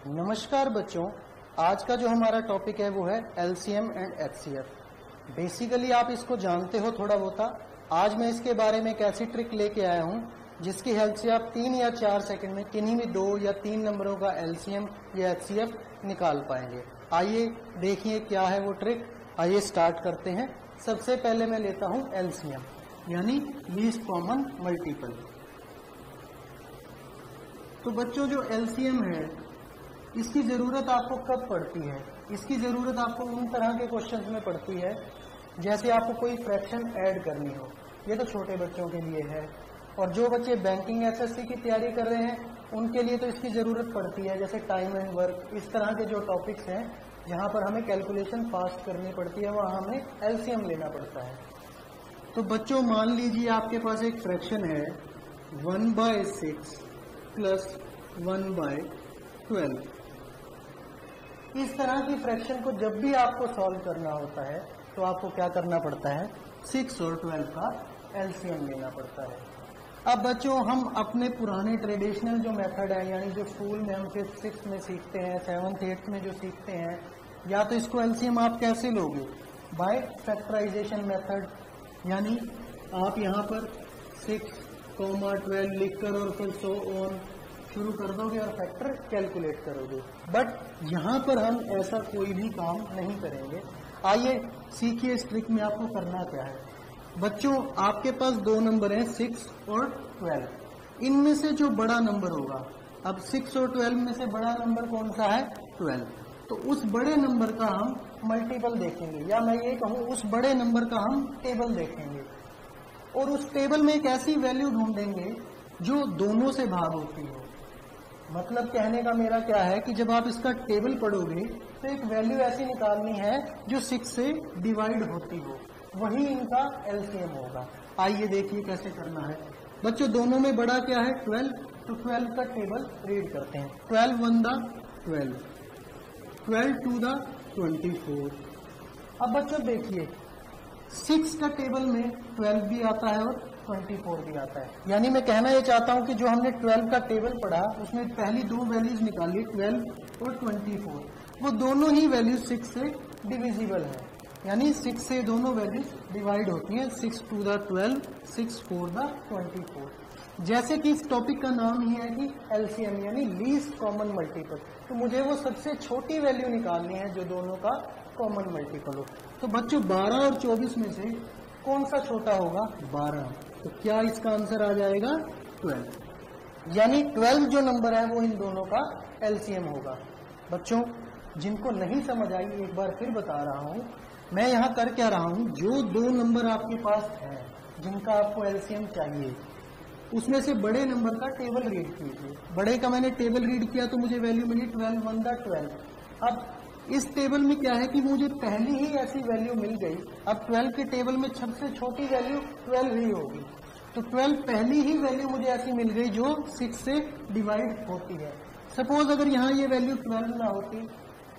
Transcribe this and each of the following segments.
नमस्कार बच्चों, आज का जो हमारा टॉपिक है वो है एलसीएम एंड एचसीएफ। बेसिकली आप इसको जानते हो थोड़ा बहुत। आज मैं इसके बारे में एक ऐसी ट्रिक लेके आया हूँ जिसकी हेल्प से आप 3 या 4 सेकंड में किन्हीं भी 2 या 3 नंबरों का एलसीएम या एचसीएफ निकाल पाएंगे। आइए देखिए क्या है वो ट्रिक। आइए स्टार्ट करते हैं। सबसे पहले मैं लेता हूँ एलसीएम यानी लीस्ट कॉमन मल्टीपल। तो बच्चों जो एलसीएम है इसकी जरूरत आपको कब पड़ती है? इसकी जरूरत आपको उन तरह के क्वेश्चंस में पड़ती है जैसे आपको कोई फ्रैक्शन ऐड करनी हो। ये तो छोटे बच्चों के लिए है, और जो बच्चे बैंकिंग एसएससी की तैयारी कर रहे हैं उनके लिए तो इसकी जरूरत पड़ती है, जैसे टाइम एंड वर्क। इस तरह के जो टॉपिक्स हैं जहां पर हमें कैलकुलेशन फास्ट करनी पड़ती है वहां हमें एलसीएम लेना पड़ता है। तो बच्चों मान लीजिए आपके पास एक फ्रैक्शन है 1/6 प्लस 1/12। इस तरह की फ्रैक्शन को जब भी आपको सॉल्व करना होता है तो आपको क्या करना पड़ता है? 6 और 12 का एलसीएम लेना पड़ता है। अब बच्चों हम अपने पुराने ट्रेडिशनल जो मेथड है, यानी जो स्कूल में हम 5th 6th में सीखते हैं, 7th 8th में जो सीखते हैं, या तो इसको एलसीएम आप कैसे लोगे? By factorization method. यानी आप यहाँ पर 6, 12 लिखकर और फिर सो ऑन शुरू कर दोगे और फैक्टर कैलकुलेट करोगे। बट यहाँ पर हम ऐसा कोई भी काम नहीं करेंगे। आइए सीखिए इस ट्रिक में आपको करना क्या है। बच्चों आपके पास 2 नंबर हैं 6 और 12। इनमें से जो बड़ा नंबर होगा, अब 6 और 12 में से बड़ा नंबर कौन सा है? 12। तो उस बड़े नंबर का हम मल्टीपल देखेंगे, या मैं ये कहूँ उस बड़े नंबर का हम टेबल देखेंगे, और उस टेबल में एक ऐसी वैल्यू ढूंढेंगे जो दोनों से भाग होती हो। मतलब कहने का मेरा क्या है कि जब आप इसका टेबल पढ़ोगे तो एक वैल्यू ऐसी निकालनी है जो 6 से डिवाइड होती हो, वही इनका एलसीएम होगा। आइए देखिए कैसे करना है। बच्चों दोनों में बड़ा क्या है? 12। तो 12 का टेबल रीड करते हैं। 12 1 दा 12, 12 2 दा 24। अब बच्चों देखिए 6 का टेबल में 12 भी आता है और 24 भी आता है। यानी मैं कहना ये चाहता हूं कि जो हमने 12 का टेबल पढ़ा उसमें पहली 2 वैल्यूज निकाली 12 और 24, वो दोनों ही वैल्यूज 6 से डिविजिबल है। यानी 6 से दोनों वैल्यूज डिवाइड होती हैं। 6 2 दा 12, 6 4 दा 24। जैसे कि इस टॉपिक का नाम ही है कि एलसीएम यानी लीस्ट कॉमन मल्टीपल, तो मुझे वो सबसे छोटी वैल्यू निकालनी है जो दोनों का कॉमन मल्टीपल हो। तो बच्चों 12 और 24 में से कौन सा छोटा होगा? 12। तो क्या इसका आंसर आ जाएगा? 12। यानी 12 जो नंबर है वो इन दोनों का एलसीएम होगा। बच्चों जिनको नहीं समझ आई एक बार फिर बता रहा हूं, मैं यहाँ कर क्या रहा हूं, जो 2 नंबर आपके पास है जिनका आपको एलसीएम चाहिए उसमें से बड़े नंबर का टेबल रीड कीजिए। बड़े का मैंने टेबल रीड किया तो मुझे वैल्यू मिली 12 1 दा 12। अब इस टेबल में क्या है कि मुझे पहली ही ऐसी वैल्यू मिल गई। अब 12 के टेबल में सबसे छोटी वैल्यू 12 ही होगी, तो 12 पहली ही वैल्यू मुझे ऐसी मिल गई जो 6 से डिवाइड होती है। सपोज अगर यहाँ ये वैल्यू 12 ना होती,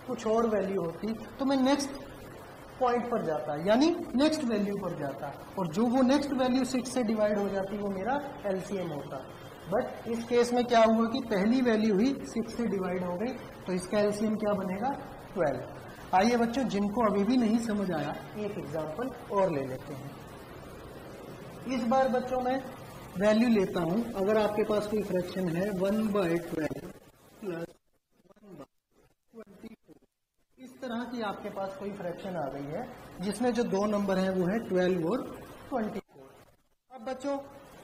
कुछ और वैल्यू होती, तो मैं नेक्स्ट पॉइंट पर जाता, यानी नेक्स्ट वैल्यू पर जाता, और जो वो नेक्स्ट वैल्यू 6 से डिवाइड हो जाती वो मेरा एलसीएम होता। बट इस केस में क्या हुआ कि पहली वैल्यू ही 6 से डिवाइड हो गई, तो इसका एलसीएम क्या बनेगा? 12। आइए बच्चों जिनको अभी भी नहीं समझ आया एक एग्जांपल और ले लेते हैं। इस बार बच्चों मैं वैल्यू लेता हूं, अगर आपके पास कोई फ्रैक्शन है 1/12 प्लस 1/24, इस तरह की आपके पास कोई फ्रैक्शन आ गई है जिसमें जो 2 नंबर हैं वो है 12 और 24। अब बच्चों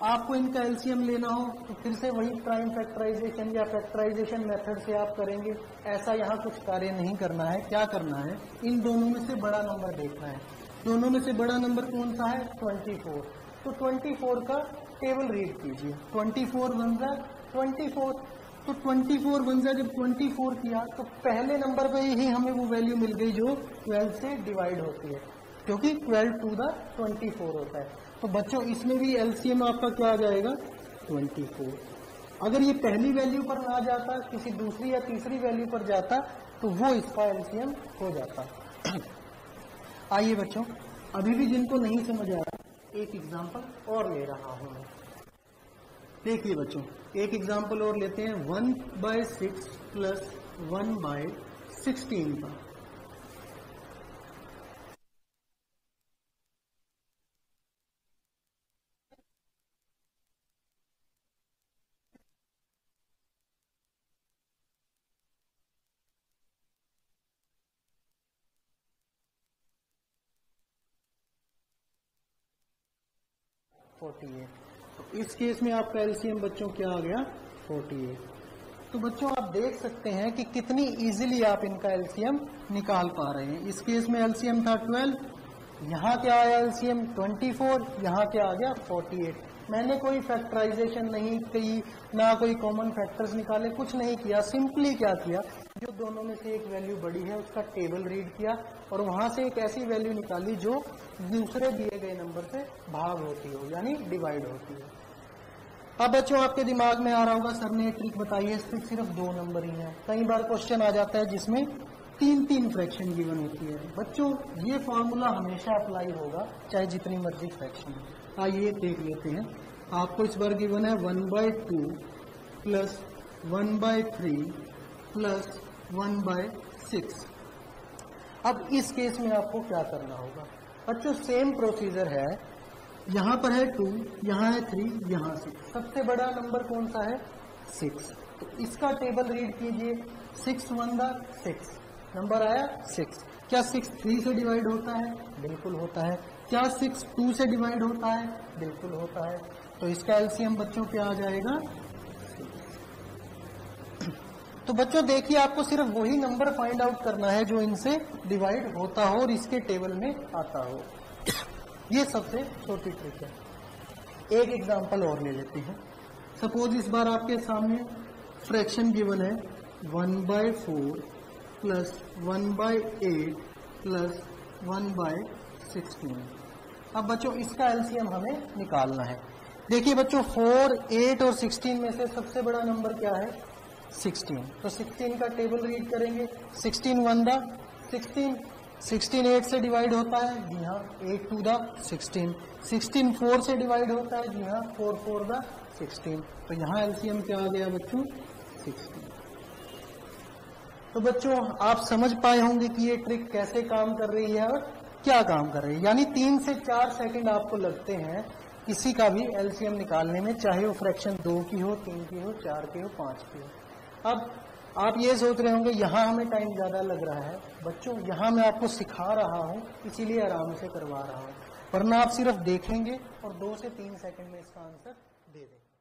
आपको इनका एलसीएम लेना हो तो फिर से वही प्राइम फैक्टराइजेशन या फैक्टराइजेशन मेथड से आप करेंगे। ऐसा यहाँ कुछ कार्य नहीं करना है। क्या करना है? इन दोनों में से बड़ा नंबर देखना है। दोनों में से बड़ा नंबर कौन सा है? 24। तो 24 का टेबल रीड कीजिए। 24 1 दा 24। तो 24 1 दा जब 24 किया तो पहले नंबर पे ही हमें वो वैल्यू मिल गई जो 12 से डिवाइड होती है, क्योंकि 12 2 दा 24 होता है। तो बच्चों इसमें भी एलसीएम आपका क्या आ जाएगा? 24। अगर ये पहली वैल्यू पर ना जाता, किसी दूसरी या तीसरी वैल्यू पर जाता, तो वो इसका एलसीएम हो जाता। आइए बच्चों अभी भी जिनको नहीं समझ आया एक एग्जांपल और ले रहा हूं मैं। देखिए बच्चों एक एग्जांपल और लेते हैं। 1/6 प्लस 1/16 का। तो इस केस में आपका एलसीएम बच्चों क्या आ गया 48। तो बच्चों आप देख सकते हैं कि कितनी इजीली आप इनका एलसीएम निकाल पा रहे हैं। इस केस में एलसीएम था 12, यहाँ क्या आया एलसीएम 24, यहाँ क्या आ गया 48। मैंने कोई फैक्टराइजेशन नहीं की, ना कोई कॉमन फैक्टर्स निकाले, कुछ नहीं किया। सिंपली क्या किया, जो दोनों में से एक वैल्यू बड़ी है उसका टेबल रीड किया और वहां से एक ऐसी वैल्यू निकाली जो दूसरे दिए गए नंबर से भाग होती हो, यानी डिवाइड होती है। अब बच्चों आपके दिमाग में आ रहा होगा सर ने एक ट्रिक बताई है, इसमें सिर्फ 2 नंबर ही हैं। कई बार क्वेश्चन आ जाता है जिसमें 3-3 फ्रैक्शन गिवन होती है। बच्चों ये फॉर्मूला हमेशा अप्लाई होगा चाहे जितनी मर्जी फ्रैक्शन हो। आइए देख लेते हैं। आपको इस बार गिवन है 1/2 प्लस 1/3 प्लस 1/6। अब इस केस में आपको क्या करना होगा बच्चों, सेम प्रोसीजर है। यहाँ पर है 2, यहाँ है 3, यहाँ 6। सबसे बड़ा नंबर कौन सा है 6, तो इसका टेबल रीड कीजिए। 6 1 6 नंबर आया 6। क्या 6 3 से डिवाइड होता है? बिल्कुल होता है। क्या 6 2 से डिवाइड होता है? बिल्कुल होता है। तो इसका एलसीएम बच्चों क्या आ जाएगा 6। तो बच्चों देखिए आपको सिर्फ वही नंबर फाइंड आउट करना है जो इनसे डिवाइड होता हो और इसके टेबल में आता हो। ये सबसे छोटी ट्रिक है। एक एग्जांपल और ले लेते हैं। सपोज इस बार आपके सामने फ्रैक्शन गिवन है 1/4 प्लस 1/8 प्लस 1/16। अब बच्चों इसका एलसीएम हमें निकालना है। देखिए बच्चों 4, 8 और 16 में से सबसे बड़ा नंबर क्या है 16। तो 16 का टेबल रीड करेंगे। 16 1 16, 16 8 से डिवाइड होता है, जी हाँ 8 2 16। 16 4 से डिवाइड होता है, जी हाँ 4 4 16। तो यहाँ एलसीएम क्या आ गया बच्चों 16। तो बच्चों आप समझ पाए होंगे कि ये ट्रिक कैसे काम कर रही है और क्या काम कर रही है। यानी 3 से 4 सेकंड आपको लगते हैं किसी का भी एलसीएम निकालने में, चाहे वो फ्रैक्शन 2 की हो, 3 की हो, 4 की हो, 5 की हो। अब आप ये सोच रहे होंगे यहाँ हमें टाइम ज्यादा लग रहा है। बच्चों यहाँ मैं आपको सिखा रहा हूँ इसीलिए आराम से करवा रहा हूँ, वरना आप सिर्फ देखेंगे और 2 से 3 सेकंड में इसका आंसर दे देंगे।